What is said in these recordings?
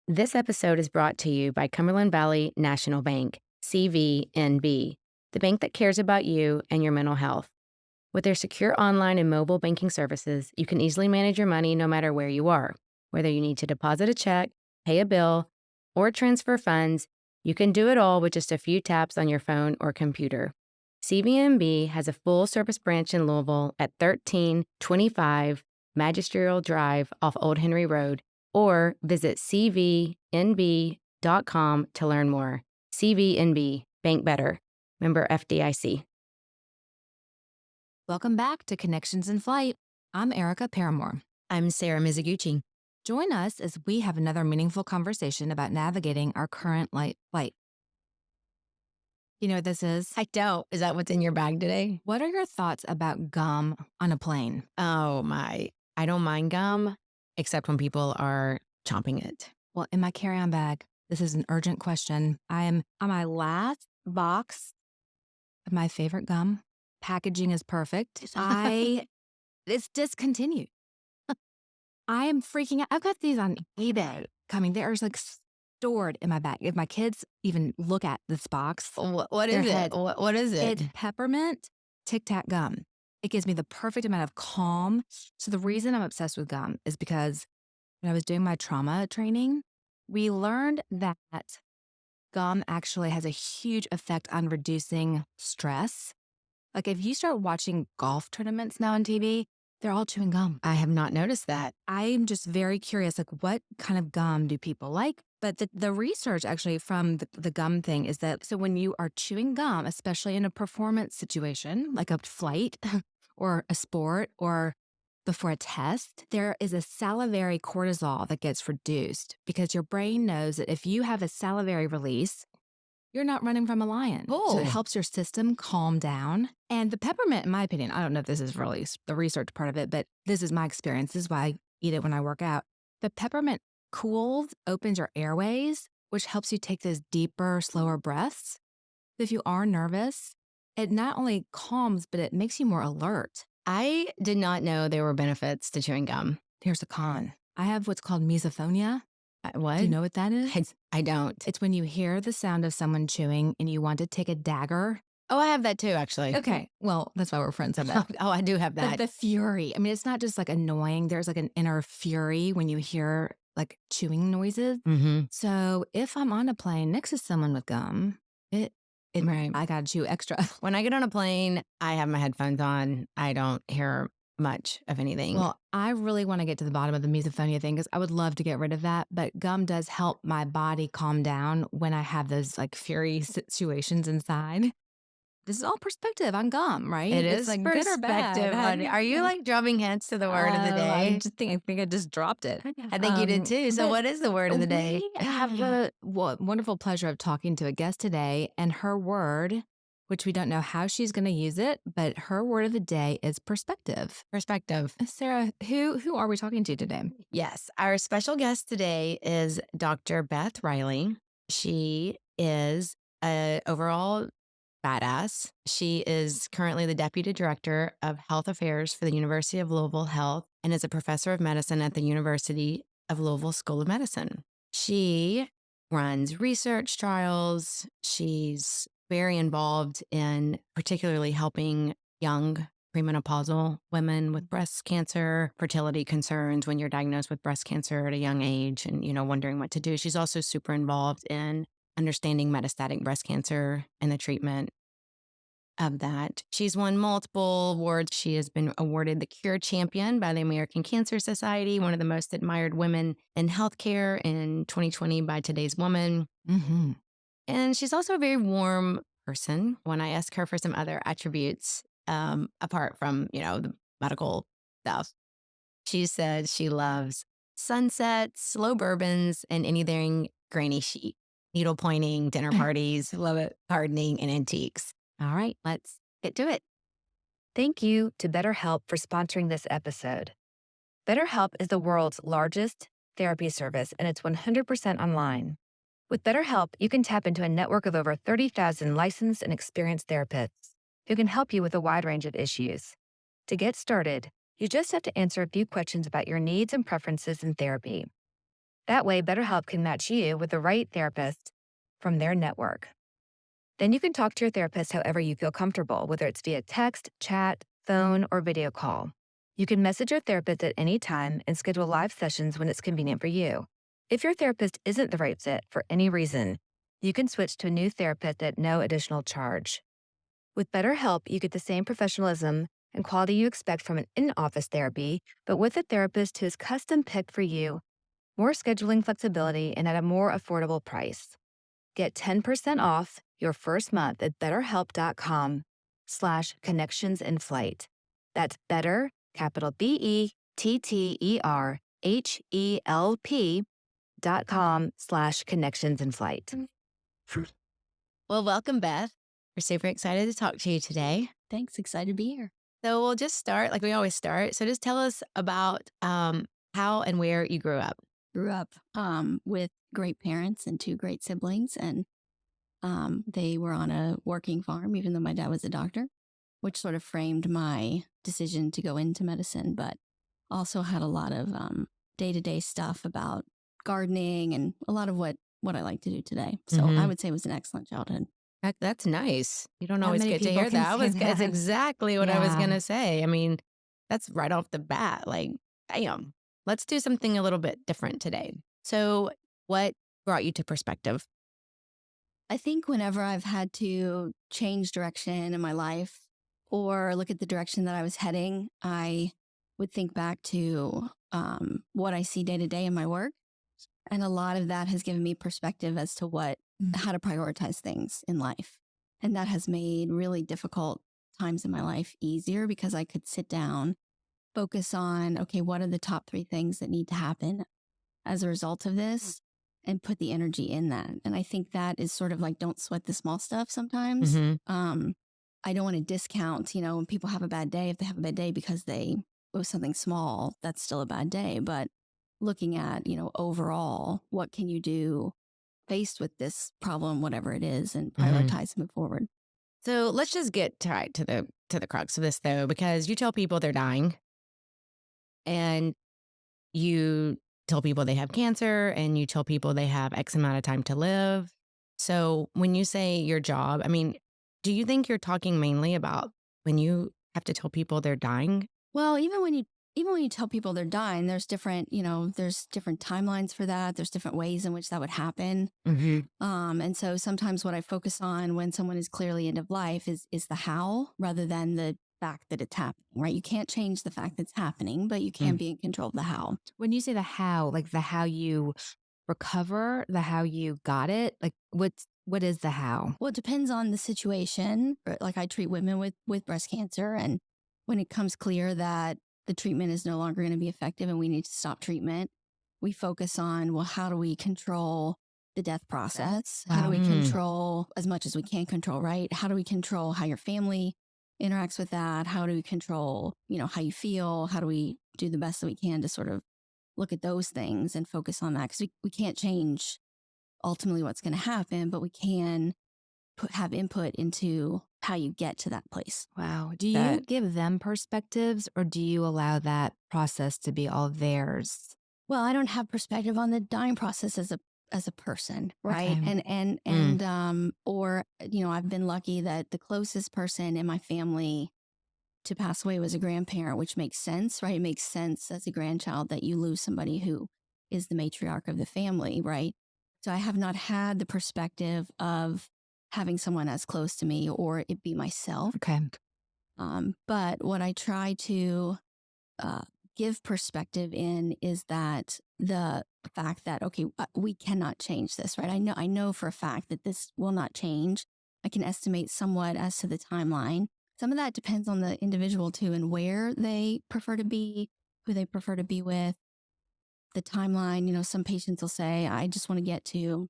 This episode is brought to you by Cumberland Valley National Bank, CVNB, the bank that cares about you and your mental health. With their secure online and mobile banking services, you can easily manage your money no matter where you are. Whether you need to deposit a check, pay a bill, or transfer funds, you can do it all with just a few taps on your phone or computer. CVNB has a full-service branch in Louisville at 1325 Magisterial Drive off Old Henry Road, or visit cvnb.com to learn more. CVNB, Bank Better. Member FDIC. Welcome back to Connections in Flight. I'm Erica Paramore. I'm Sarah Mizuguchi. Join us as we have another meaningful conversation about navigating our current flight. You know what this is? I don't. Is that what's in your bag today? What are your thoughts about gum on a plane? Oh my. I don't mind gum, except when people are chomping it. Well, in my carry-on bag, this is an urgent question. I am on my last box of my favorite gum. Packaging is perfect. It's discontinued. I am freaking out. I've got these on eBay coming. They're like stored in my bag. If my kids even look at this box, What is it? What is it? It's peppermint Tic Tac gum. It gives me the perfect amount of calm. So the reason I'm obsessed with gum is because when I was doing my trauma training, we learned that gum actually has a huge effect on reducing stress. Like if you start watching golf tournaments now on TV, they're all chewing gum. I have not noticed that. I'm just very curious, like what kind of gum do people like? But the research actually from the gum thing is that, so when you are chewing gum, especially in a performance situation, like a flight or a sport or before a test, there is a salivary cortisol that gets reduced because your brain knows that if you have a salivary release, you're not running from a lion. Oh. So it helps your system calm down. And the peppermint, in my opinion, I don't know if this is really the research part of it, but this is my experience. This is why I eat it when I work out. The peppermint cools, opens your airways, which helps you take those deeper, slower breaths. If you are nervous, it not only calms, but it makes you more alert. I did not know there were benefits to chewing gum. Here's a con. I have what's called misophonia. What? Do you know what that is? I don't. It's when you hear the sound of someone chewing and you want to take a dagger. Oh, I have that too, actually. Okay. Well, that's why we're friends on that. Oh, I do have that. The fury. I mean, it's not just like annoying. There's like an inner fury when you hear like chewing noises. Mm-hmm. So if I'm on a plane next to someone with gum, Right. I got to chew extra. When I get on a plane, I have my headphones on. I don't hear much of anything. Well, I really want to get to the bottom of the misophonia thing because I would love to get rid of that. But gum does help my body calm down when I have those like fury situations inside. This is all perspective on gum, right? It It's is like perspective. good or bad. Honey. Are you like drumming hints to the word of the day? I think I just dropped it. I think you did too. So what is the word of the day? We have the wonderful pleasure of talking to a guest today, and her word, which we don't know how she's going to use it, but her word of the day is perspective. Perspective. Sarah, who are we talking to today? Yes. Our special guest today is Dr. Beth Riley. She is an overall badass. She is currently the Deputy Director of Health Affairs for the University of Louisville Health and is a professor of medicine at the University of Louisville School of Medicine. She runs research trials. She's very involved in particularly helping young premenopausal women with breast cancer, fertility concerns when you're diagnosed with breast cancer at a young age and, wondering what to do. She's also super involved in understanding metastatic breast cancer and the treatment of that. She's won multiple awards. She has been awarded the Cure Champion by the American Cancer Society, one of the most admired women in healthcare in 2020 by Today's Woman. Mm-hmm. And she's also a very warm person. When I ask her for some other attributes, apart from, the medical stuff, she said she loves sunsets, slow bourbons, and anything grainy chic. Needle pointing, dinner parties, love it, gardening, and antiques. All right, let's get to it. Thank you to BetterHelp for sponsoring this episode. BetterHelp is the world's largest therapy service, and it's 100% online. With BetterHelp, you can tap into a network of over 30,000 licensed and experienced therapists who can help you with a wide range of issues. To get started, you just have to answer a few questions about your needs and preferences in therapy. That way, BetterHelp can match you with the right therapist from their network. Then you can talk to your therapist however you feel comfortable, whether it's via text, chat, phone, or video call. You can message your therapist at any time and schedule live sessions when it's convenient for you. If your therapist isn't the right fit for any reason, you can switch to a new therapist at no additional charge. With BetterHelp, you get the same professionalism and quality you expect from an in-office therapy, but with a therapist who's custom picked for you, more scheduling flexibility, and at a more affordable price. Get 10% off your first month at betterhelp.com/connectionsinflight. That's better, capital BETTERHELP.com/connectionsinflight. Well, welcome, Beth. We're super excited to talk to you today. Thanks. Excited to be here. So we'll just start like we always start. So just tell us about how and where you grew up. Grew up with great parents and two great siblings, and they were on a working farm, even though my dad was a doctor, which sort of framed my decision to go into medicine, but also had a lot of day-to-day stuff about gardening and a lot of what I like to do today. So I would say it was an excellent childhood. That's nice. You don't Not always many get to people hear can that. say That's that. exactly what I was Yeah. going to say. I mean, that's right off the bat. Like, damn, let's do something a little bit different today. So, what brought you to perspective? I think whenever I've had to change direction in my life or look at the direction that I was heading, I would think back to what I see day to day in my work. And a lot of that has given me perspective as to how to prioritize things in life. And that has made really difficult times in my life easier because I could sit down, focus on, okay, what are the top 3 things that need to happen as a result of this, and put the energy in that. And I think that is sort of like, don't sweat the small stuff sometimes. I don't want to discount, when people have a bad day, if they have a bad day because it was something small, that's still a bad day. But looking at, overall, what can you do faced with this problem, whatever it is, and prioritize and move forward. So let's just get right to the crux of this, though, because you tell people they're dying, and you tell people they have cancer, and you tell people they have X amount of time to live. So when you say your job, I mean, do you think you're talking mainly about when you have to tell people they're dying? Well, even when you tell people they're dying, there's different timelines for that. There's different ways in which that would happen. And so sometimes what I focus on when someone is clearly end of life is the how rather than the fact that it's happening, right? You can't change the fact that it's happening, but you can be in control of the how. When you say the how, like the how you recover, the how you got it, like what is the how? Well, it depends on the situation. Like I treat women with breast cancer, and when it comes clear that the treatment is no longer going to be effective and we need to stop treatment, we focus on, well, how do we control the death process? How do we control as much as we can control, right? How do we control how your family interacts with that? How do we control, how you feel? How do we do the best that we can to sort of look at those things and focus on that? Because we can't change ultimately what's going to happen, but we can have input into how you get to that place. Wow. Do you give them perspectives or do you allow that process to be all theirs? Well, I don't have perspective on the dying process as a person, right? Okay. Or I've been lucky that the closest person in my family to pass away was a grandparent, which makes sense, right? It makes sense as a grandchild that you lose somebody who is the matriarch of the family, right? So I have not had the perspective of having someone as close to me or it be myself. Okay. But what I try to give perspective in is that the fact that, okay, we cannot change this, right? I know for a fact that this will not change. I can estimate somewhat as to the timeline. Some of that depends on the individual too and where they prefer to be, who they prefer to be with, the timeline. Some patients will say, I just want to get to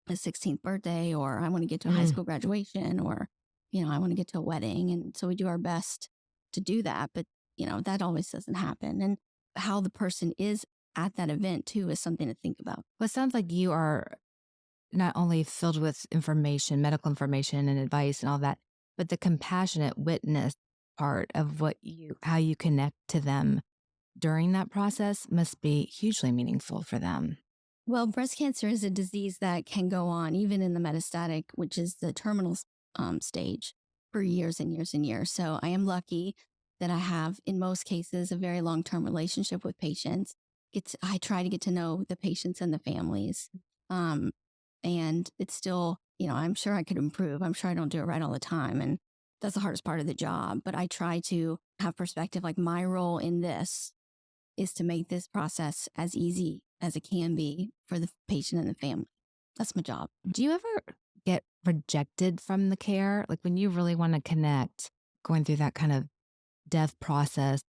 a 16th birthday, or I want to get to a high school graduation, or, I want to get to a wedding. And so we do our best to do that. But, that always doesn't happen. And how the person is at that event too is something to think about. Well, it sounds like you are not only filled with information, medical information and advice and all that, but the compassionate witness part of how you connect to them during that process must be hugely meaningful for them. Well, breast cancer is a disease that can go on even in the metastatic, which is the terminal stage, for years and years and years. So I am lucky that I have, in most cases, a very long-term relationship with patients. I try to get to know the patients and the families. Um, and it's still, I'm sure I could improve. I'm sure I don't do it right all the time. And that's the hardest part of the job. But I try to have perspective. Like, my role in this is to make this process as easy as it can be for the patient and the family. That's my job. Do you ever get rejected from the care? Like when you really want to connect, going through that kind of death process,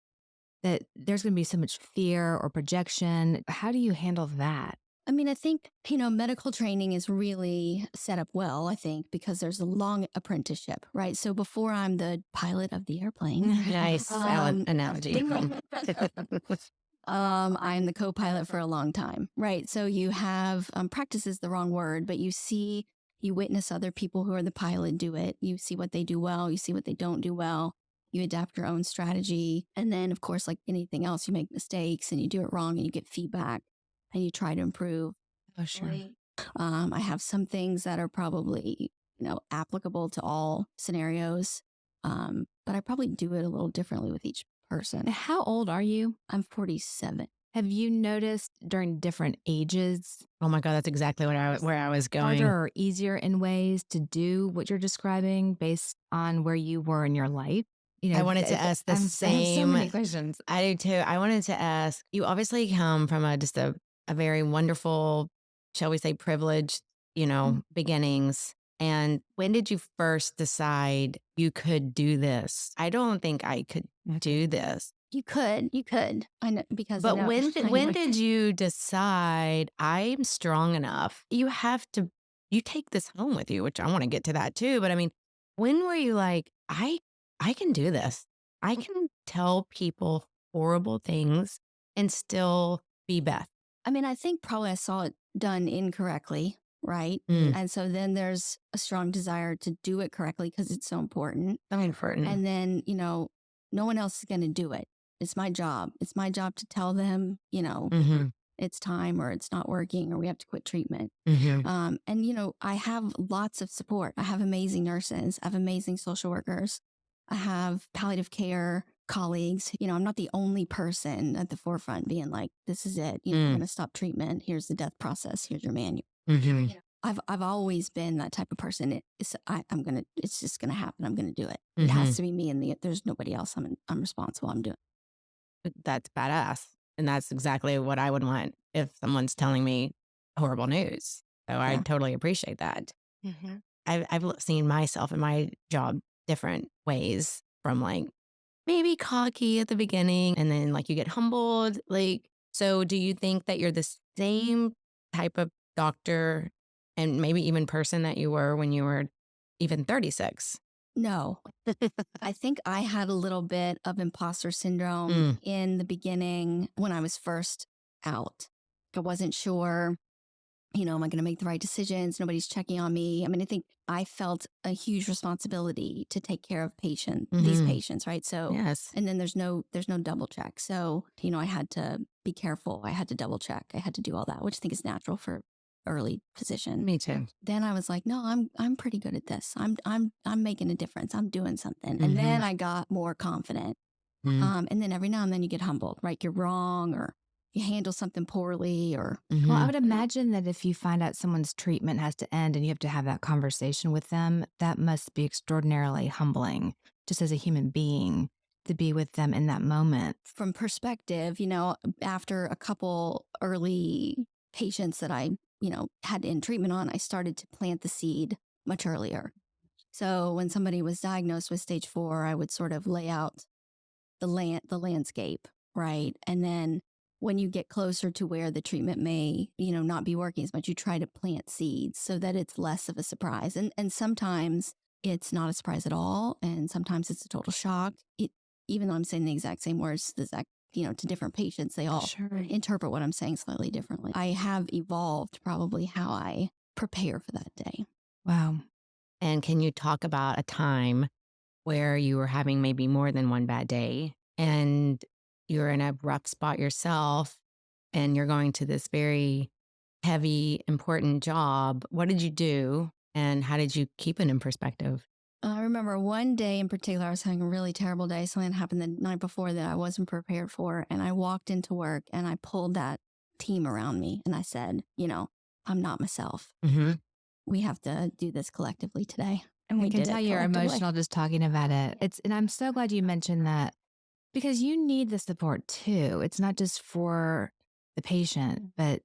that there's going to be so much fear or projection. How do you handle that? I mean, I think, medical training is really set up well, I think, because there's a long apprenticeship, right? So before I'm the pilot of the airplane, Nice analogy. I'm the co-pilot for a long time, right? So you have, practice is the wrong word, but you witness other people who are the pilot do it. You see what they do well, you see what they don't do well. You adapt your own strategy. And then, of course, like anything else, you make mistakes and you do it wrong and you get feedback and you try to improve. Oh, sure. I have some things that are probably, applicable to all scenarios. But I probably do it a little differently with each person. How old are you? I'm 47. Have you noticed during different ages, Oh my God, that's exactly where I was going. harder or easier in ways to do what you're describing based on where you were in your life? I wanted to ask the I have so same. many questions. I do too. I wanted to ask, you obviously come from just a very wonderful, shall we say, privileged, beginnings. And when did you first decide you could do this? I don't think I could do this. You could. I know, because I But know. when did you decide I'm strong enough? You take this home with you, which I want to get to that too. But I mean, when were you like, I can do this. I can tell people horrible things and still be Beth. I mean, I think probably I saw it done incorrectly, right? Mm. And so then there's a strong desire to do it correctly because it's so important. So important. And then, no one else is going to do it. It's my job. It's my job to tell them, Mm-hmm. it's time or it's not working or we have to quit treatment. Mm-hmm. And I have lots of support. I have amazing nurses. I have amazing social workers. I have palliative care colleagues. I'm not the only person at the forefront being like, this is it. We're going to stop treatment. Here's the death process. Here's your manual. Mm-hmm. I've always been that type of person. It's just gonna happen. I'm gonna do it. It has to be me, and there's nobody else. I'm responsible. I'm doing. That's badass. And that's exactly what I would want if someone's telling me horrible news. So I totally appreciate that. Mm-hmm. I've seen myself in my job different ways, from like maybe cocky at the beginning and then like you get humbled. Like, so do you think that you're the same type of doctor and maybe even person that you were when you were even 36? No, I think I had a little bit of imposter syndrome in the beginning when I was first out. I wasn't sure, am I going to make the right decisions? Nobody's checking on me. I mean, I think I felt a huge responsibility to take care of these patients, right? So, yes. And then there's no double check. So, I had to be careful. I had to double check. I had to do all that, which I think is natural for early physician. Me too. Then I was like, no, I'm pretty good at this. I'm making a difference. I'm doing something. And then I got more confident. And then every now and then you get humbled, right? You're wrong or you handle something poorly or. Well, I would imagine that if you find out someone's treatment has to end and you have to have that conversation with them, that must be extraordinarily humbling, just as a human being, to be with them in that moment. From perspective, after a couple early patients that I, had in treatment on, I started to plant the seed much earlier. So when somebody was diagnosed with stage 4, I would sort of lay out the landscape, right? And then when you get closer to where the treatment may, not be working as much, you try to plant seeds so that it's less of a surprise. And sometimes it's not a surprise at all. And sometimes it's a total shock. Even though I'm saying the exact same words, to different patients, they all interpret what I'm saying slightly differently. I have evolved probably how I prepare for that day. Wow. And can you talk about a time where you were having maybe more than one bad day and you're in a rough spot yourself and you're going to this very heavy, important job. What did you do and how did you keep it in perspective? I remember one day in particular, I was having a really terrible day. Something happened the night before that I wasn't prepared for. And I walked into work and I pulled that team around me and I said, I'm not myself. Mm-hmm. We have to do this collectively today. And I we can did tell it you're collectively. emotional just talking about it. And I'm so glad you mentioned that because you need the support too. It's not just for the patient, but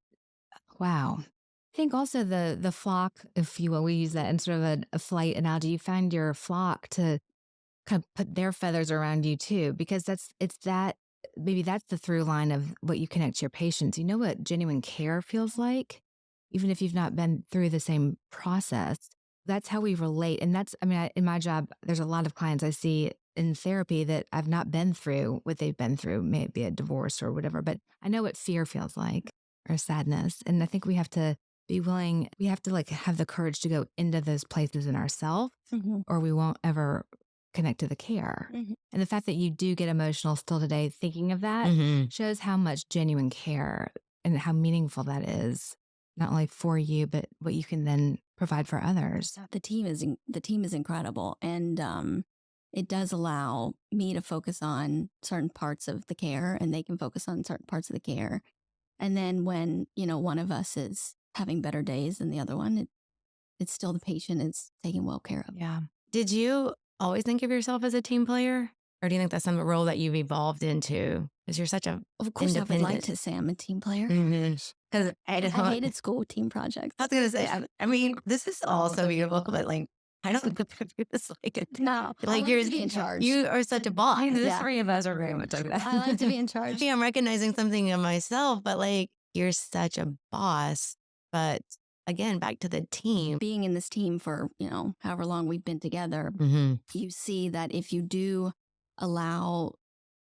wow. I think also the flock, if you will, we use that in sort of a flight analogy. You find your flock to kind of put their feathers around you too, because maybe that's the through line of what you connect to your patients. You know what genuine care feels like, even if you've not been through the same process. That's how we relate. And in my job, there's a lot of clients I see in therapy that I've not been through what they've been through, maybe a divorce or whatever, but I know what fear feels like or sadness. And I think we have to be willing, we have to like have the courage to go into those places in ourselves Mhm. or we won't ever connect to the care. Mhm. And the fact that you do get emotional still today thinking of that Mm-hmm. shows how much genuine care and how meaningful that is, not only for you, but what you can then provide for others. The team is incredible, and it does allow me to focus on certain parts of the care, and they can focus on certain parts of the care. And then when one of us is having better days than the other one, it's still the patient is taken well care of. Yeah. Did you always think of yourself as a team player? Or do you think that's some role that you've evolved into? Because you're such a Of course, I would like independent. to say I'm a team player. Because I I don't. hated school team projects. I was gonna say. I mean, this is all so beautiful, but like, I don't think of you as like a No, I like like you're to be in charge. you are such a boss. The Yeah. three of us are very much like that. I like to be in charge. Maybe I'm recognizing something in myself, but like you're such a boss. But again, back to the team. Being in this team for however long we've been together, Mm-hmm. you see that if you do allow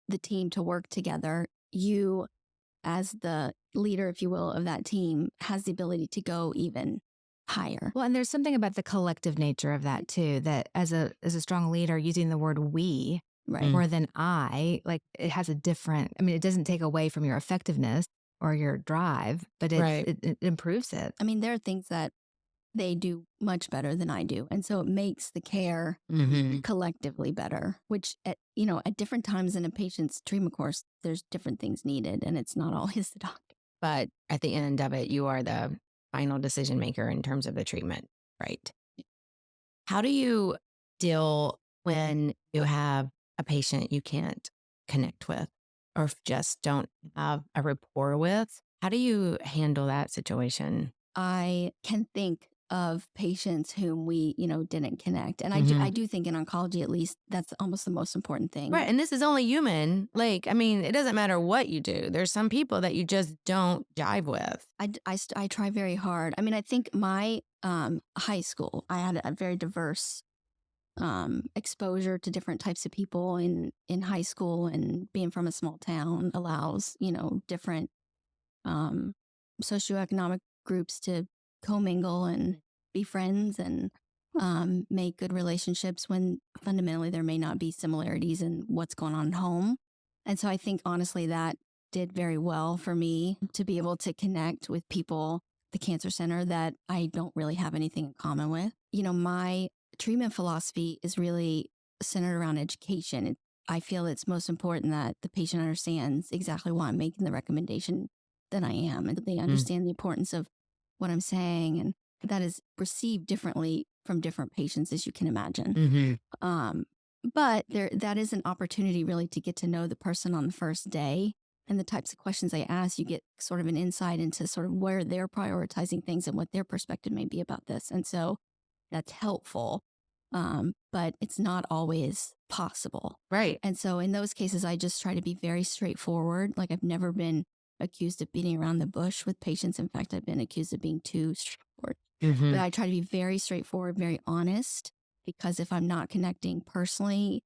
the team to work together, you, as the leader, if you will, of that team, has the ability to go even higher. Well, and there's something about the collective nature of that too, that as a strong leader, using the word we Right. more than I, like it has a different, it doesn't take away from your effectiveness or your drive, but Right. it improves it. I mean, there are things that they do much better than I do. And so it makes the care Mm-hmm. collectively better, which at different times in a patient's treatment course, there's different things needed and it's not always the doctor. But at the end of it, you are the final decision maker in terms of the treatment, right? How do you deal when you have a patient you can't connect with or just don't have a rapport with? How do you handle that situation? I can think of patients whom we, didn't connect. And Mhm. I do think in oncology, at least, that's almost the most important thing. Right. And this is only human. Like, I mean, it doesn't matter what you do. There's some people that you just don't jive with. I try very hard. I mean, I think my high school, I had a very diverse exposure to different types of people in high school, and being from a small town allows, different socioeconomic groups to commingle and be friends and make good relationships when fundamentally there may not be similarities in what's going on at home. And so I think honestly that did very well for me to be able to connect with people at the cancer center that I don't really have anything in common with. My treatment philosophy is really centered around education. I feel it's most important that the patient understands exactly why I'm making the recommendation that I am, and that they understand the importance of what I'm saying, and that is received differently from different patients, as you can imagine. Mm-hmm. But that is an opportunity really to get to know the person on the first day, and the types of questions they ask, you get sort of an insight into sort of where they're prioritizing things and what their perspective may be about this. And so that's helpful. But it's not always possible. Right. And so in those cases, I just try to be very straightforward. Like I've never been accused of beating around the bush with patients. In fact, I've been accused of being too straightforward. Mm-hmm. But I try to be very straightforward, very honest, because if I'm not connecting personally,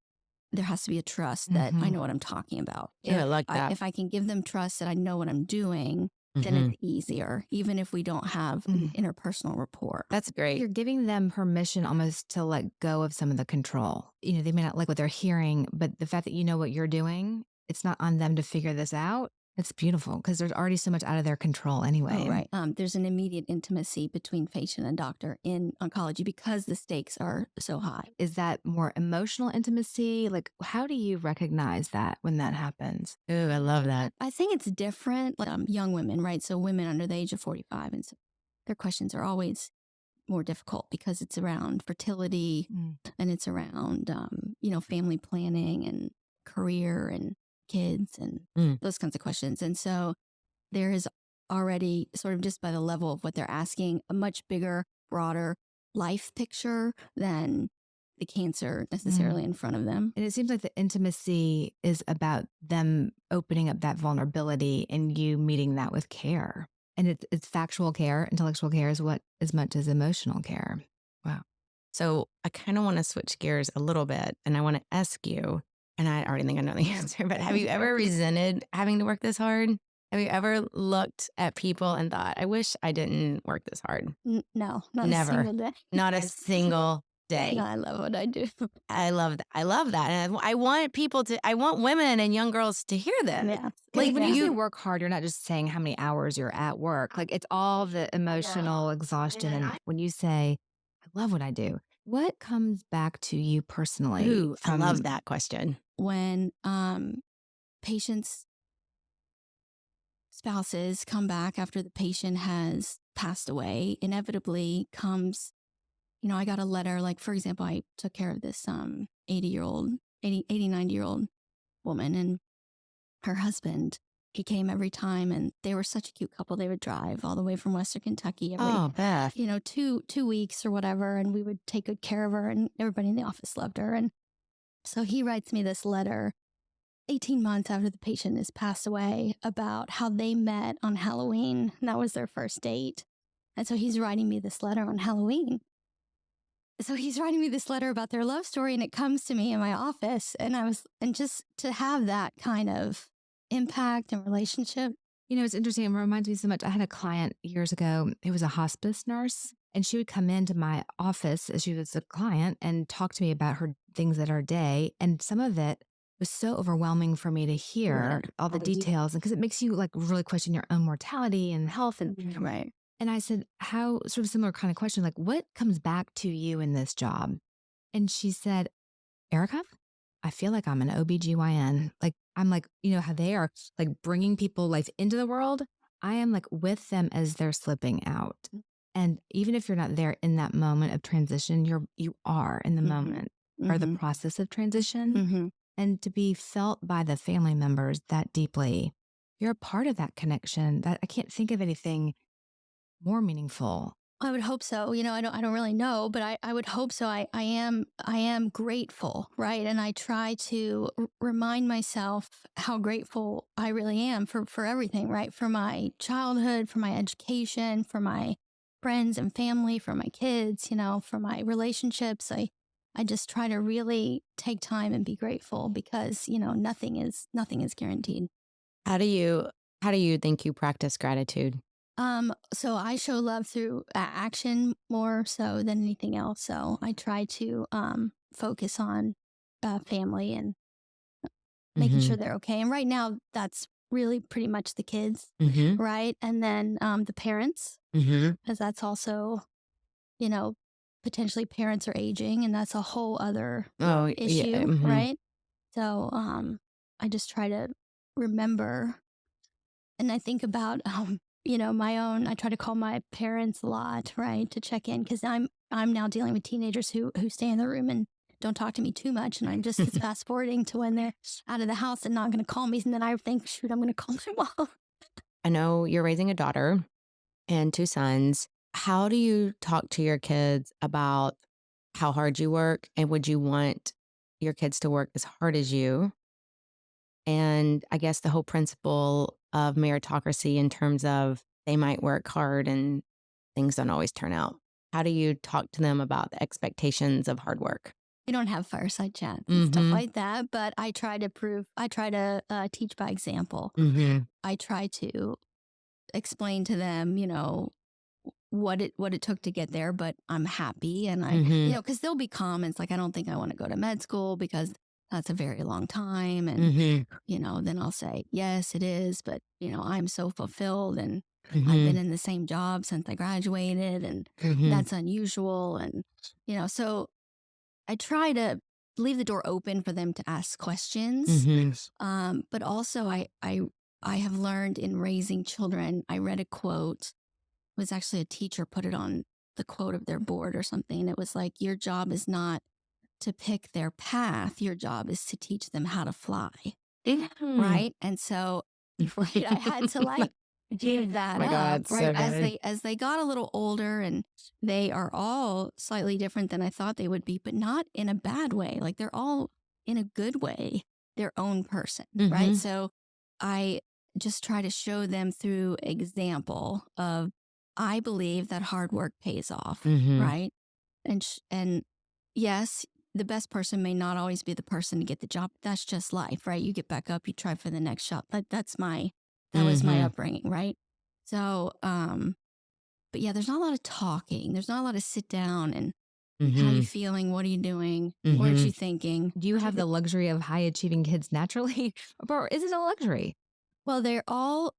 there has to be a trust that I know what I'm talking about. Yeah, I like that. If I can give them trust that I know what I'm doing, then it's easier, even if we don't have interpersonal rapport. That's great. You're giving them permission almost to let go of some of the control. They may not like what they're hearing, but the fact that you know what you're doing, it's not on them to figure this out. It's beautiful because there's already so much out of their control anyway. Oh, right. There's an immediate intimacy between patient and doctor in oncology because the stakes are so high. Is that more emotional intimacy? Like, how do you recognize that when that happens? Ooh, I love that. I think it's different. Like, young women, right? So women under the age of 45, and so their questions are always more difficult because it's around fertility and it's around, family planning and career and kids and those kinds of questions. And so there is already sort of just by the level of what they're asking, a much bigger, broader life picture than the cancer necessarily in front of them. And it seems like the intimacy is about them opening up that vulnerability and you meeting that with care. And it's factual care, intellectual care is what as much as emotional care. Wow. So I kind of want to switch gears a little bit and I want to ask you, and I already think I know the answer, but have you ever resented having to work this hard? Have you ever looked at people and thought, I wish I didn't work this hard? No, not Never. a single day. Not a single day. No, I love what I do. I love that. I love that. And I want I want women and young girls to hear that. Yeah. Like when Yeah. you say work hard, you're not just saying how many hours you're at work. Like it's all the emotional exhaustion. And when you say, I love what I do, what comes back to you personally? Ooh, I love that question. When patients' spouses come back after the patient has passed away, inevitably comes, I got a letter, like, for example, I took care of this 90-year-old woman, and her husband, he came every time, and they were such a cute couple. They would drive all the way from Western Kentucky every, Beth. 2 weeks or whatever, and we would take good care of her, and everybody in the office loved her. And so he writes me this letter 18 months after the patient has passed away about how they met on Halloween. And that was their first date. And so he's writing me this letter on Halloween. So he's writing me this letter about their love story, and it comes to me in my office. And just to have that kind of impact and relationship. It's interesting. It reminds me so much. I had a client years ago who was a hospice nurse, and she would come into my office as she was a client and talk to me about her things at her day. And some of it was so overwhelming for me to hear all the details, and because it makes you like really question your own mortality and health. And Right. And I said, how sort of similar kind of question, like what comes back to you in this job? And she said, Erica, I feel like I'm an OBGYN. Like, I'm like, how they are like bringing people life into the world. I am like with them as they're slipping out. And even if you're not there in that moment of transition, you are in the moment or the process of transition. And to be felt by the family members that deeply, you're a part of that connection. That I can't think of anything more meaningful. I would hope so. I don't really know, but I would hope so. I am grateful, right? And I try to remind myself how grateful I really am for everything, right? For my childhood, for my education, for my friends and family, for my kids, for my relationships. I just try to really take time and be grateful because, nothing is guaranteed. How do you think you practice gratitude? So I show love through action more so than anything else. So I try to focus on family and making sure they're okay. And right now, that's really pretty much the kids, right? And then the parents, because that's also, potentially parents are aging, and that's a whole other issue, right? So I just try to remember, and I think about my own. I try to call my parents a lot, right, to check in, because I'm now dealing with teenagers who stay in the room and don't talk to me too much, and I'm just fast forwarding to when they're out of the house and not going to call me, and then I think, shoot, I'm going to call my mom. I know you're raising a daughter and 2 sons. How do you talk to your kids about how hard you work, and would you want your kids to work as hard as you? And I guess the whole principle of meritocracy in terms of they might work hard and things don't always turn out. How do you talk to them about the expectations of hard work? We don't have fireside chats and stuff like that, but I try to teach by example. I try to explain to them, what it took to get there, but I'm happy. And because there'll be comments like, I don't think I want to go to med school because that's a very long time. And, then I'll say, yes, it is. But, I'm so fulfilled and I've been in the same job since I graduated and that's unusual. And, so I try to leave the door open for them to ask questions. But also I have learned in raising children, I read a quote, it was actually a teacher put it on the quote of their board or something. It was like, your job is not to pick their path. Your job is to teach them how to fly. Right. And so right, I had to like give that Oh my up. God, Right. so As they got a little older, and they are all slightly different than I thought they would be, but not in a bad way. Like they're all in a good way, their own person. Right. So I just try to show them through example of, I believe that hard work pays off. Right. And yes, the best person may not always be the person to get the job. That's just life, right? You get back up, you try for the next shot. That was my upbringing, right? So, but yeah, there's not a lot of talking. There's not a lot of sit down and how are you feeling? What are you doing? What are you thinking? Do you have the luxury of high achieving kids naturally, or is it a luxury? Well, they are all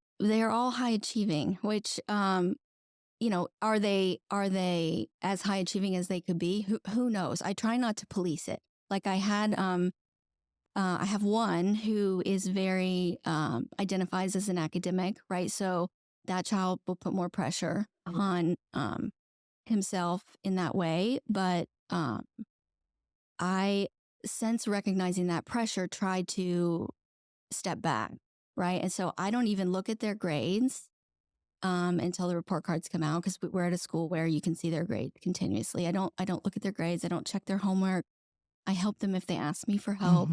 high achieving, which are they as high achieving as they could be? Who knows? I try not to police it. Like I have one who is very identifies as an academic, right? So that child will put more pressure on himself in that way. But I, since recognizing that pressure, tried to step back, right? And so I don't even look at their grades until the report cards come out, because we're at a school where you can see their grade continuously. I don't look at their grades. I don't check their homework. I help them if they ask me for help.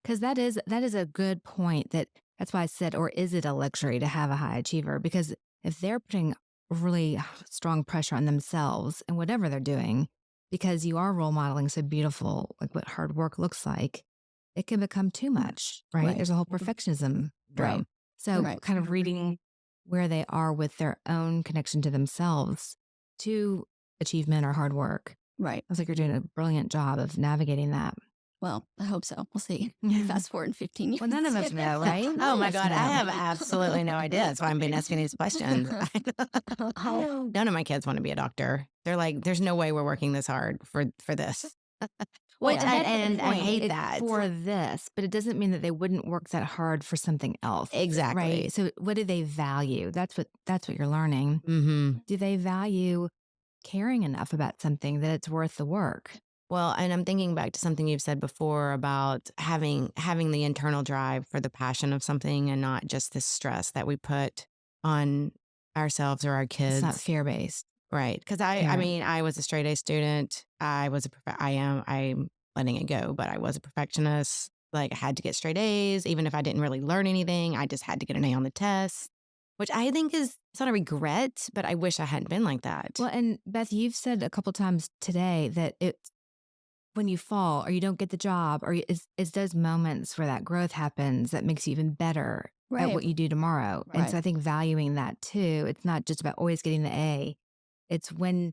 Because that is a good point. That's why I said, or is it a luxury to have a high achiever? Because if they're putting really strong pressure on themselves and whatever they're doing, because you are role modeling so beautiful, like what hard work looks like, it can become too much, right? There's a whole perfectionism drum. So kind of reading where they are with their own connection to themselves, to achievement or hard work. Right. I was like, you're doing a brilliant job of navigating that. Well, I hope so. We'll see. Fast forward in 15 years. Well, none of us know, right? Oh my God, I have absolutely no idea. That's why I've been asking these questions. None of my kids want to be a doctor. They're like, there's no way we're working this hard for this. Well, Which I hate that. For this, but it doesn't mean that they wouldn't work that hard for something else. Exactly. Right. So what do they value? That's what you're learning. Do they value caring enough about something that it's worth the work? Well, and I'm thinking back to something you've said before about having the internal drive for the passion of something, and not just the stress that we put on ourselves or our kids. It's not fear-based. Right. Because I mean, I was a straight A student. I'm letting it go, but I was a perfectionist. Like I had to get straight A's, even if I didn't really learn anything. I just had to get an A on the test, which I think it's not a regret, but I wish I hadn't been like that. Well, and Beth, you've said a couple times today that it's when you fall or you don't get the job, or it's those moments where that growth happens that makes you even better at what you do tomorrow. And so I think valuing that too, it's not just about always getting the A. It's when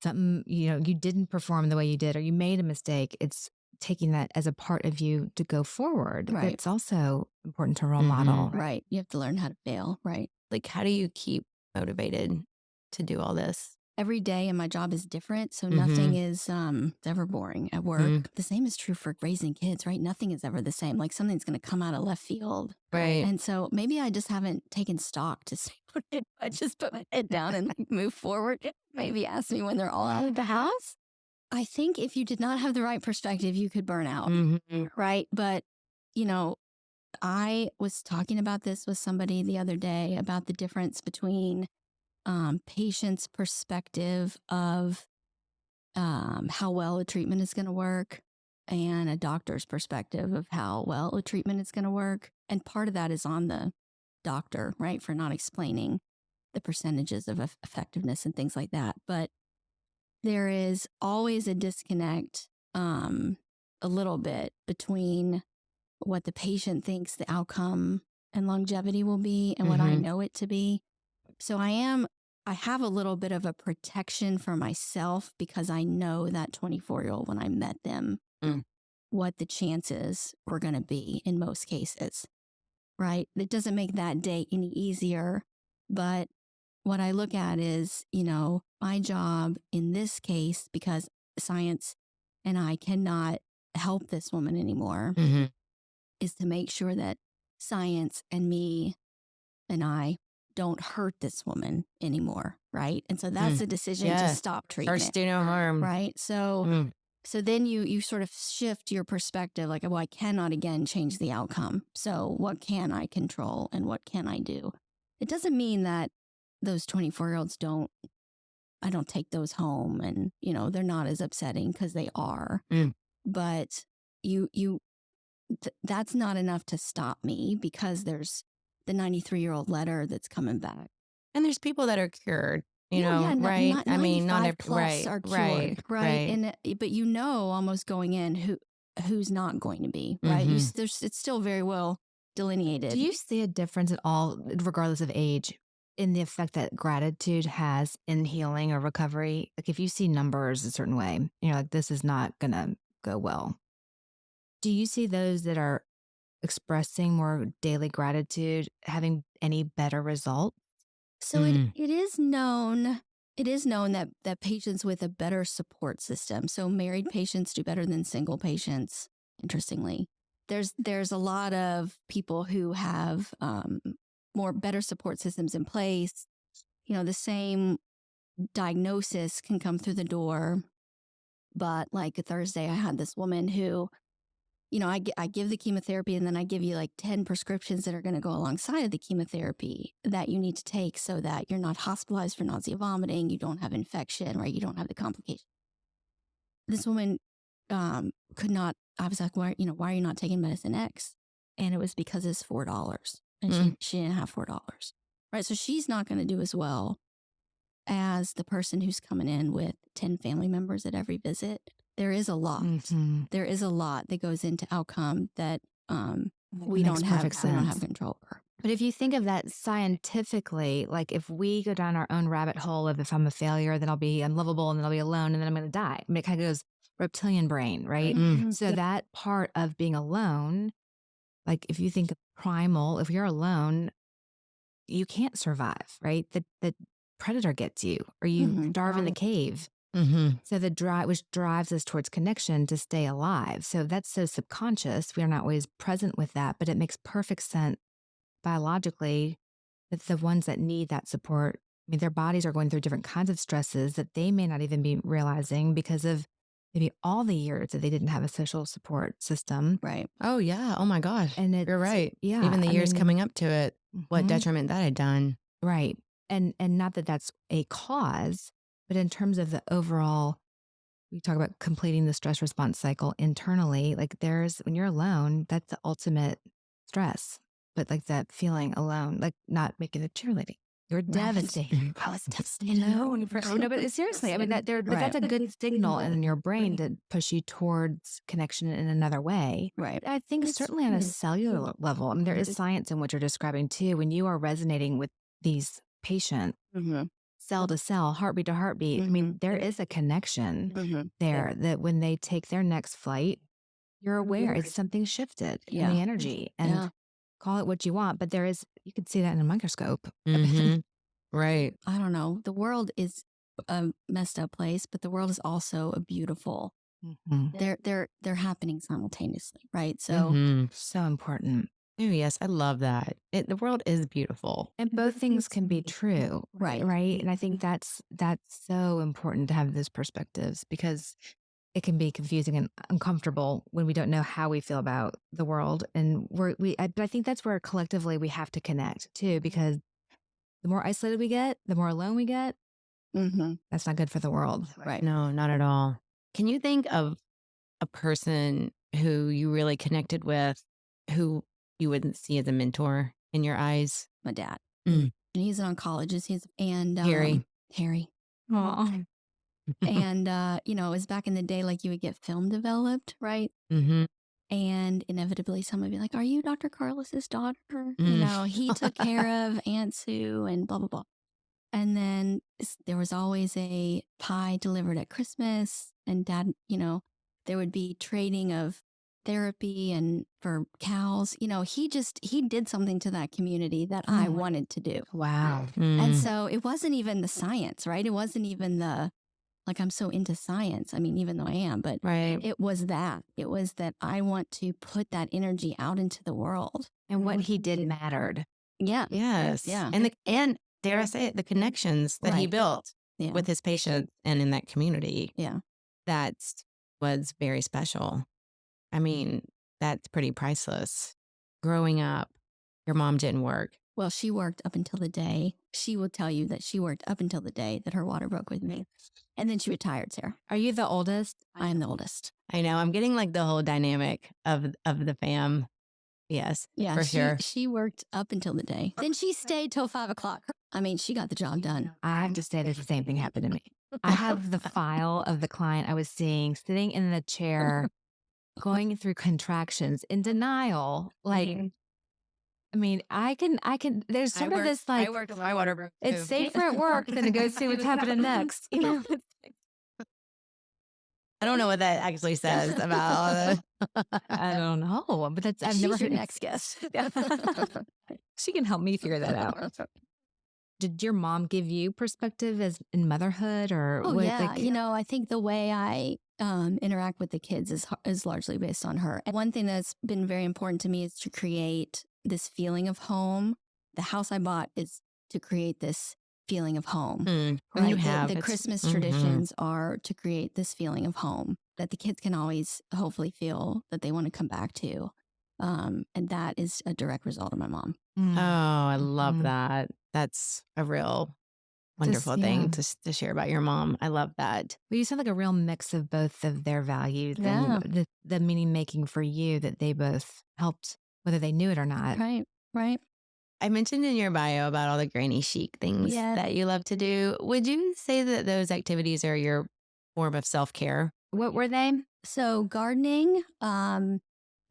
something, you didn't perform the way you did, or you made a mistake. It's taking that as a part of you to go forward. Right. It's also important to role model. Right. You have to learn how to fail. Right. Like, how do you keep motivated to do all this? Every day in my job is different. So nothing is ever boring at work. The same is true for raising kids, right? Nothing is ever the same. Like something's going to come out of left field. Right. And so maybe I just haven't taken stock to say, I just put my head down and like move forward. Maybe ask me when they're all out of the house. I think if you did not have the right perspective, you could burn out. Right. But, I was talking about this with somebody the other day about the difference between patient's perspective of how well a treatment is going to work, and a doctor's perspective of how well a treatment is going to work. And part of that is on the doctor, right, for not explaining the percentages of effectiveness and things like that. But there is always a disconnect a little bit between what the patient thinks the outcome and longevity will be and what I know it to be. So I have a little bit of a protection for myself because I know that 24-year-old when I met them what the chances were going to be in most cases, right? It doesn't make that day any easier. But what I look at is, my job in this case, because science and I cannot help this woman anymore, Mm-hmm. is to make sure that science and me and I don't hurt this woman anymore, right? And so that's the decision to stop treatment. First do no harm. Right. So then you sort of shift your perspective, like, well, I cannot again change the outcome. So what can I control and what can I do? It doesn't mean that those 24-year-olds I don't take those home and, they're not as upsetting, because they are. But that's not enough to stop me, because there's the 93-year-old letter that's coming back. And there's people that are cured, right? I mean, not every plus right, are cured, right? And But almost going in who's not going to be, right? It's still very well delineated. Do you see a difference at all, regardless of age, in the effect that gratitude has in healing or recovery? Like if you see numbers a certain way, you're like, this is not going to go well. Do you see those that are expressing more daily gratitude having any better result? So it is known that patients with a better support system, so married patients do better than single patients, interestingly. There's a lot of people who have better support systems in place. The same diagnosis can come through the door, but like a Thursday, I had this woman who, I give the chemotherapy, and then I give you like 10 prescriptions that are going to go alongside of the chemotherapy that you need to take so that you're not hospitalized for nausea, vomiting, you don't have infection, right? You don't have the complication. This woman could not, I was like, why are you not taking medicine X? And it was because it's $4, and she didn't have $4, right? So she's not going to do as well as the person who's coming in with 10 family members at every visit. There is a lot. There is a lot that goes into outcome that we don't have control over. But if you think of that scientifically, like if we go down our own rabbit hole of if I'm a failure, then I'll be unlovable, and then I'll be alone, and then I'm going to die. I mean, it kind of goes reptilian brain, right? So that part of being alone, like if you think of primal, if you're alone, you can't survive, right? The predator gets you, or you starve in the cave. So the drive, which drives us towards connection to stay alive. So that's so subconscious. We are not always present with that, but it makes perfect sense biologically that the ones that need that support, I mean, their bodies are going through different kinds of stresses that they may not even be realizing because of maybe all the years that they didn't have a social support system. Right. Oh yeah. Oh my gosh. And you're right. Yeah. Even the years coming up to it, what detriment that had done. Right. And not that that's a cause, but in terms of the overall, we talk about completing the stress response cycle internally, like when you're alone, that's the ultimate stress. But like that feeling alone, like not making the cheerleading. You're devastated. I was devastated. No, but seriously, I mean, but that's a good signal in your brain to push you towards connection in another way. Right. I think certainly on a cellular level, I mean, there is science in what you're describing too. When you are resonating with these patients, cell to cell, heartbeat to heartbeat, I mean, there is a connection there that when they take their next flight, you're aware it's something shifted in the energy. And call it what you want, but you can see that in a microscope. Right. I don't know. The world is a messed up place, but the world is also a beautiful. They're happening simultaneously, right? So so important. Oh yes, I love that. The world is beautiful, and both things can be true, right? And I think that's so important to have those perspectives, because it can be confusing and uncomfortable when we don't know how we feel about the world. And but I think that's where collectively we have to connect too, because the more isolated we get, the more alone we get. That's not good for the world. Right. No, not at all. Can you think of a person who you really connected with, who you wouldn't see as a mentor in your eyes? My dad. He's an oncologist. Harry. Aww. And, it was back in the day, like you would get film developed, right? And inevitably someone would be like, are you Dr. Carlos's daughter? He took care of Aunt Sue and blah, blah, blah. And then there was always a pie delivered at Christmas, and Dad, there would be trading of therapy and for cows. He did something to that community that I wanted to do. Wow. And so it wasn't even the science, right? It wasn't even like I'm so into science. I mean, even though I am, but Right. it was that. It was that I want to put that energy out into the world. And what he did mattered. Yeah. Yes. Yeah. And dare I say it, the connections that he Right. built Yeah. with his patients and in that community, Yeah. that was very special. I mean, that's pretty priceless. Growing up, your mom didn't work. Well, she worked up until the day. She will tell you that she worked up until the day that her water broke with me. And then she retired, Sarah. Are you the oldest? I am the oldest. I know. I'm getting like the whole dynamic of the fam. Yes, Yeah, for sure. She worked up until the day. Then she stayed till 5 o'clock. I mean, she got the job done. I have to say that the same thing happened to me. I have the file of the client I was seeing sitting in the chair, going through contractions in denial. Like, I mean, I can, there's sort of this like, I worked with my water broke too. it's safer at work than to go see what's happening next. You know, I don't know what that actually says about all the. I don't know, but that's, I've never She's your heard. next guest. She can help me figure that out. Did your mom give you perspective as in motherhood or Oh, what, yeah. like, I think the way I interact with the kids is largely based on her. And one thing that's been very important to me is to create this feeling of home. The house I bought is to create this feeling of home. And Right? you have. The It's- Christmas mhm. traditions are to create this feeling of home that the kids can always hopefully feel that they want to come back to. And that is a direct result of my mom. Oh, I love Mhm. that. That's a real wonderful yeah. thing to share about your mom. I love that. Well, you sound like a real mix of both of their values Yeah. and the meaning making for you that they both helped, whether they knew it or not. Right. Right. I mentioned in your bio about all the granny chic things Yeah. that you love to do. Would you say that those activities are your form of self-care? What were they? So gardening,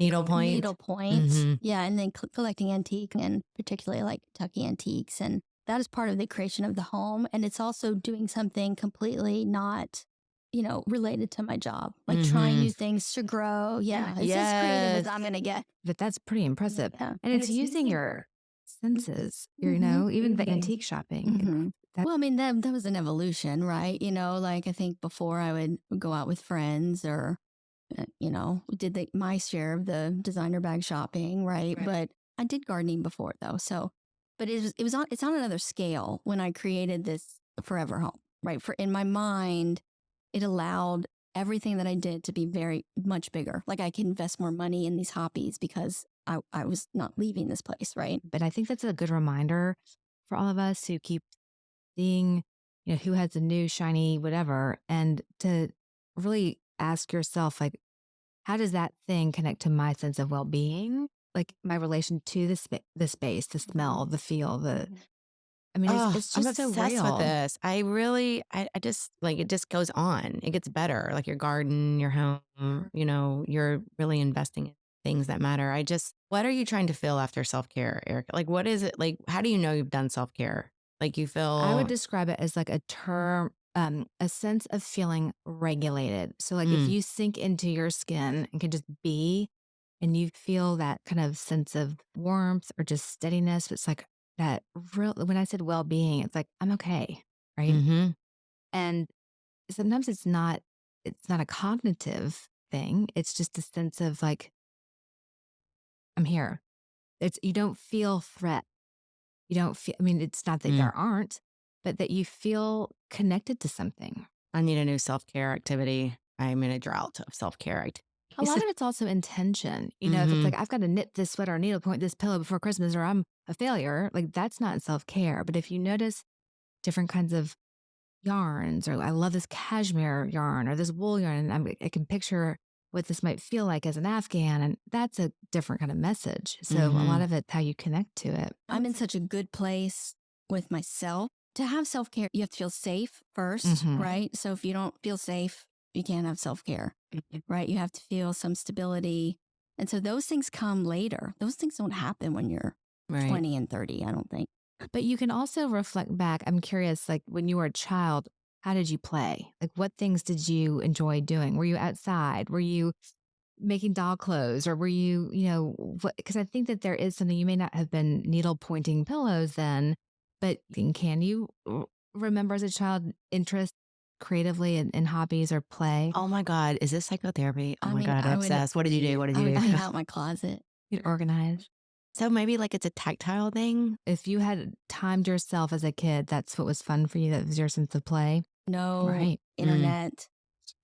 Needlepoint? needlepoint, Mhm. yeah, and then collecting antique and particularly like Kentucky antiques, and that is part of the creation of the home. And it's also doing something completely not, related to my job, like trying Mhm. new things to grow. Yeah, it's as creative as I'm gonna get. But that's pretty impressive. Yeah. And it's using your senses, Mhm. even the antique shopping. Mhm. That- Well, I mean, that was an evolution, right? Like I think before I would go out with friends or, did my share of the designer bag shopping, right? But I did gardening before though. So, but it's on another scale when I created this forever home, right? In my mind, it allowed everything that I did to be very much bigger. Like I could invest more money in these hobbies because I was not leaving this place, right? But I think that's a good reminder for all of us who keep seeing, who has a new shiny whatever, and to really ask yourself, like, how does that thing connect to my sense of well-being? Like my relation to the space, the smell, the feel, I mean, Oh, it's I'm just so obsessed real. with this. I just like it just goes on. It gets better. Like your garden, your home, you're really investing in things that matter. What are you trying to feel after self-care, Erica? Like, what is it? Like, how do you know you've done self-care? Like you feel. I would describe it as like a term, a sense of feeling regulated. So like if you sink into your skin and can just be, and you feel that kind of sense of warmth or just steadiness, it's like that real, when I said well-being, it's like, I'm okay. Right. Mhm. And sometimes it's not a cognitive thing. It's just a sense of like, I'm here. You don't feel threat. You don't feel, I mean, it's not that there aren't, but that you feel connected to something. I need a new self-care activity. I'm in a drought of self-care activity. A lot of it's also intention. If it's like, I've got to knit this sweater or needlepoint this pillow before Christmas or I'm a failure, like that's not self-care. But if you notice different kinds of yarns, or I love this cashmere yarn or this wool yarn, and I can picture what this might feel like as an Afghan, and that's a different kind of message. So a lot of it's how you connect to it. I'm in such a good place with myself. To have self-care, you have to feel safe 1st, right? So if you don't feel safe, you can't have self-care, right? You have to feel some stability. And so those things come later. Those things don't happen when you're 20 and 30, I don't think. But you can also reflect back. I'm curious, like when you were a child, how did you play? Like what things did you enjoy doing? Were you outside? Were you making doll clothes, or were you, because I think that there is something, you may not have been needle pointing pillows then, but can you remember as a child interest creatively in hobbies or play? Oh my God. Is this psychotherapy? Oh I my mean, God. Obsessed. What did you do? What did I you would do? clean out my closet. You'd organize. So maybe like it's a tactile thing. If you had timed yourself as a kid, that's what was fun for you. That was your sense of play. No Right. internet.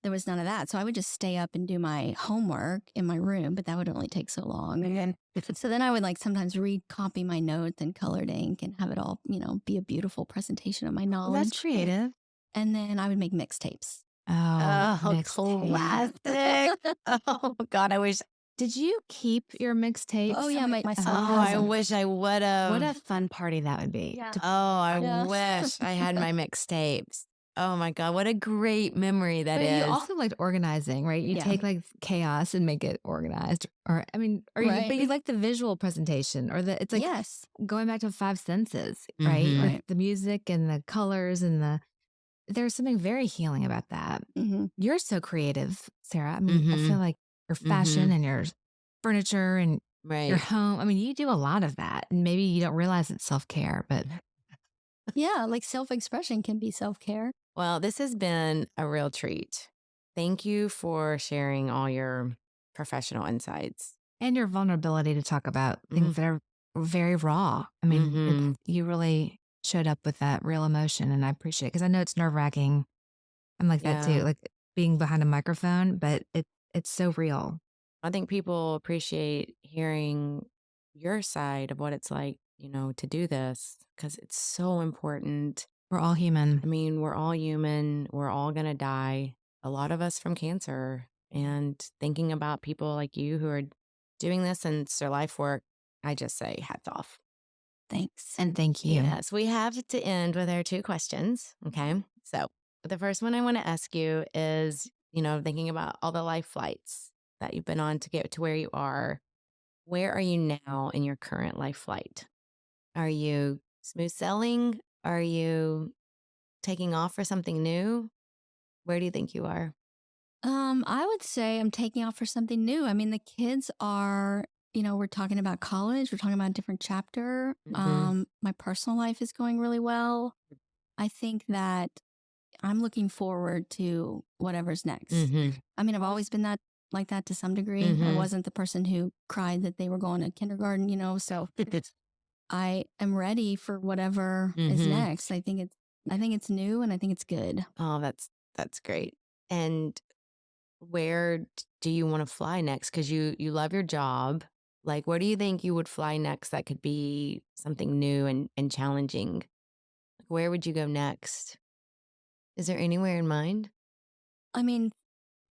There was none of that. So I would just stay up and do my homework in my room, but that would only take so long. And then, so then I would like sometimes recopy my notes in colored ink and have it all, be a beautiful presentation of my Well, knowledge. that's creative. And then I would make mixtapes. Oh, Oh, mixtape. classic. Oh God. I wish. Did you keep your mixtapes? Oh yeah, my son Oh, has I them. wish I would What a have. fun party that would be. Yeah. Oh, I Yeah. wish I had my mixtapes. Oh my God. What a great memory that But is. you also liked organizing, right? You Yeah. take like chaos and make it organized. Or I mean, Right. but you like the visual presentation, or it's like Yes. going back to five senses, right? Mhm. With Right. the music and the colors and there's something very healing about that. hmm You're so creative, Sarah. I mean, I feel like your fashion and your furniture and your Right. home. I mean, you do a lot of that, and maybe you don't realize it's self-care, but Yeah, like self-expression can be self-care. Well, this has been a real treat. Thank you for sharing all your professional insights. and your vulnerability to talk about Mhm. things that are very raw. I mean, Mhm. you really showed up with that real emotion, and I appreciate it because I know it's nerve-wracking. I'm like that Yeah. too, like being behind a microphone, but it's so real. I think people appreciate hearing your side of what it's like, to do this because it's so important. We're all human. I mean, we're all human. We're all going to die. A lot of us from cancer. And thinking about people like you who are doing this and it's their life work, I just say hats off. Thanks. And thank you. Yes, we have to end with our 2 questions. Okay. So the first one I want to ask you is, thinking about all the life flights that you've been on to get to where you are. Where are you now in your current life flight? Are you smooth sailing? Are you taking off for something new? Where do you think you are? I would say I'm taking off for something new. I mean, the kids are, we're talking about college, we're talking about a different chapter. My personal life is going really well. I think that I'm looking forward to whatever's next. I mean, I've always been like that to some degree. I Mhm. wasn't the person who cried that they were going to kindergarten, so I am ready for whatever is Mhm. next. I think it's new and I think it's good. Oh, that's great. And where do you want to fly next? Because you love your job. Like, where do you think you would fly next that could be something new and challenging? Like, where would you go next? Is there anywhere in mind? I mean,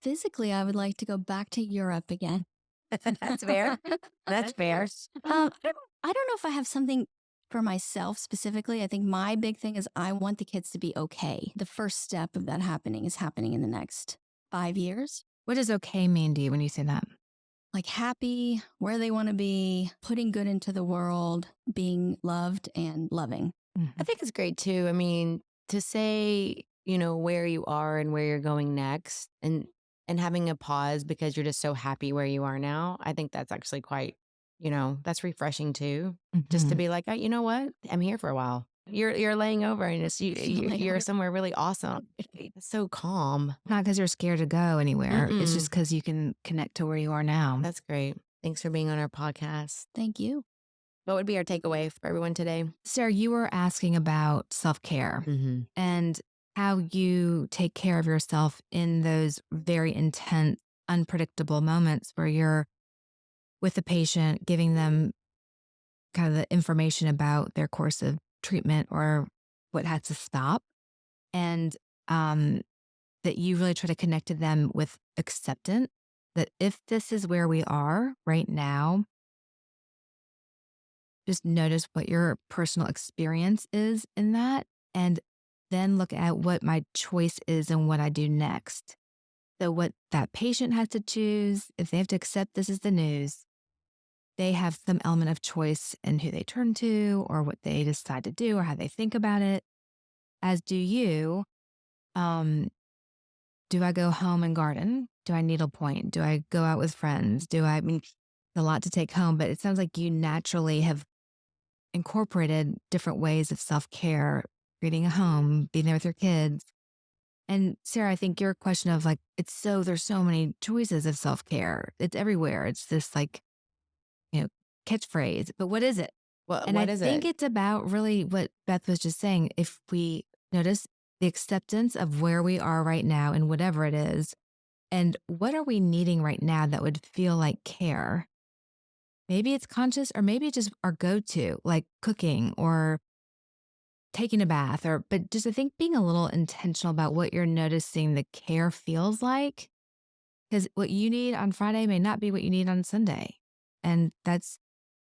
physically, I would like to go back to Europe again. That's fair. That's fair. I don't know if I have something for myself specifically. I think my big thing is I want the kids to be okay. The first step of that happening is happening in the next 5 years. What does okay mean to you when you say that? Like happy, where they want to be, putting good into the world, being loved and loving. I think it's great too. I mean, to say, where you are and where you're going next and having a pause because you're just so happy where you are now. I think that's actually quite, that's refreshing too. Just to be like, oh, you know what? I'm here for a while. You're laying over and you're somewhere really awesome. It's so calm. Not because you're scared to go anywhere. It's just because you can connect to where you are now. That's great. Thanks for being on our podcast. Thank you. What would be our takeaway for everyone today? Sarah, you were asking about self-care and how you take care of yourself in those very intense, unpredictable moments where you're with the patient, giving them kind of the information about their course of treatment or what has to stop. And that you really try to connect to them with acceptance that if this is where we are right now, just notice what your personal experience is in that, and then look at what my choice is and what I do next. So, what that patient has to choose, if they have to accept this is the news, they have some element of choice in who they turn to or what they decide to do or how they think about it, as do you. Do I go home and garden Do I needlepoint? Do I go out with friends? I mean, it's a lot to take home, but it sounds like you naturally have incorporated different ways of self-care, creating a home, being there with your kids. And Sarah, I think your question of like, there's so many choices of self-care. It's everywhere. It's this like, you know, catchphrase, but what is it? And I What is think it? it's about really what Beth was just saying. If we notice the acceptance of where we are right now and whatever it is, and what are we needing right now that would feel like care? Maybe it's conscious or maybe it's just our go-to, like cooking or taking a bath but just I think being a little intentional about what you're noticing the care feels like. Because what you need on Friday may not be what you need on Sunday. And that's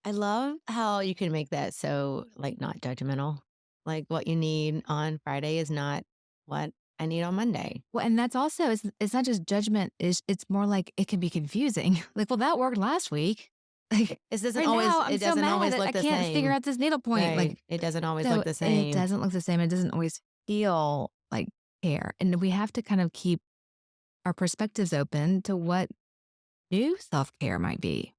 I love how you can make that so, like, not judgmental. Like, what you need on Friday is not what I need on Monday. well, and that's also it's not just judgment, it's more like it can be confusing. Like, well, that worked last week. Like right now, I'm It so doesn't mad always that look I the can't figure same. out this needlepoint. Right. Like, It doesn't always so look the and it same. doesn't look the same. It doesn't always feel like care. And we have to kind of keep our perspectives open to what new self-care might be.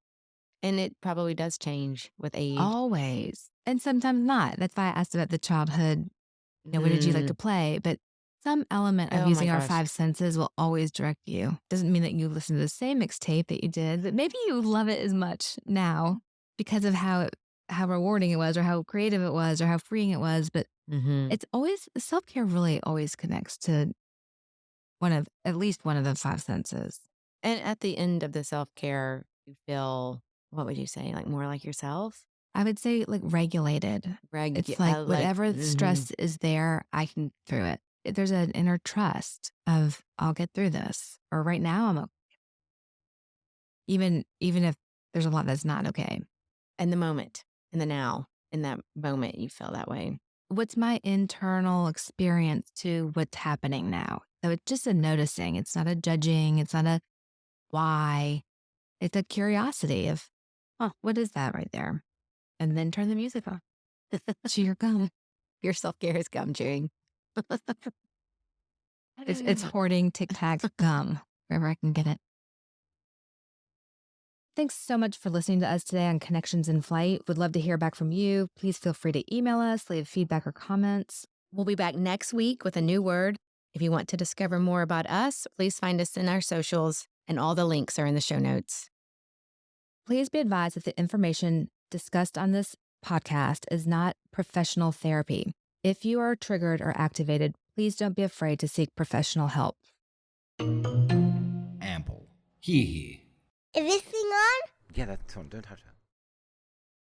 And it probably does change with age. Always. And sometimes not. That's why I asked about the childhood, what did you like to Mm. play? But some element of Oh my using our gosh. five senses will always direct you. Doesn't mean that you listen to the same mixtape that you did, but maybe you love it as much now because of how rewarding it was or how creative it was or how freeing it was. But Mhm. it's always self-care really always connects to at least one of the five senses. And at the end of the self-care, you feel, what would you say, like, more like yourself? I would say like regulated. It's like Like whatever mhm. stress is there, I can get through it. There's an inner trust of I'll get through this. Or right now I'm okay. Even if there's a lot that's not okay. In the moment, in the now, in that moment, you feel that way. What's my internal experience to what's happening now? So it's just a noticing. It's not a judging. It's not a why. It's a curiosity of, oh, what is that right there? And then turn the music off. Chew your gum. Your self-care is gum chewing. It's hoarding Tic Tac gum wherever I can get it. Thanks so much for listening to us today on Connections in Flight. Would love to hear back from you. Please feel free to email us, leave feedback or comments. We'll be back next week with a new word. If you want to discover more about us, please find us in our socials, and all the links are in the show notes. Please be advised that the information discussed on this podcast is not professional therapy. If you are triggered or activated, please don't be afraid to seek professional help. Ample. Hee hee. Is this thing on? Yeah, that's on. Don't touch that.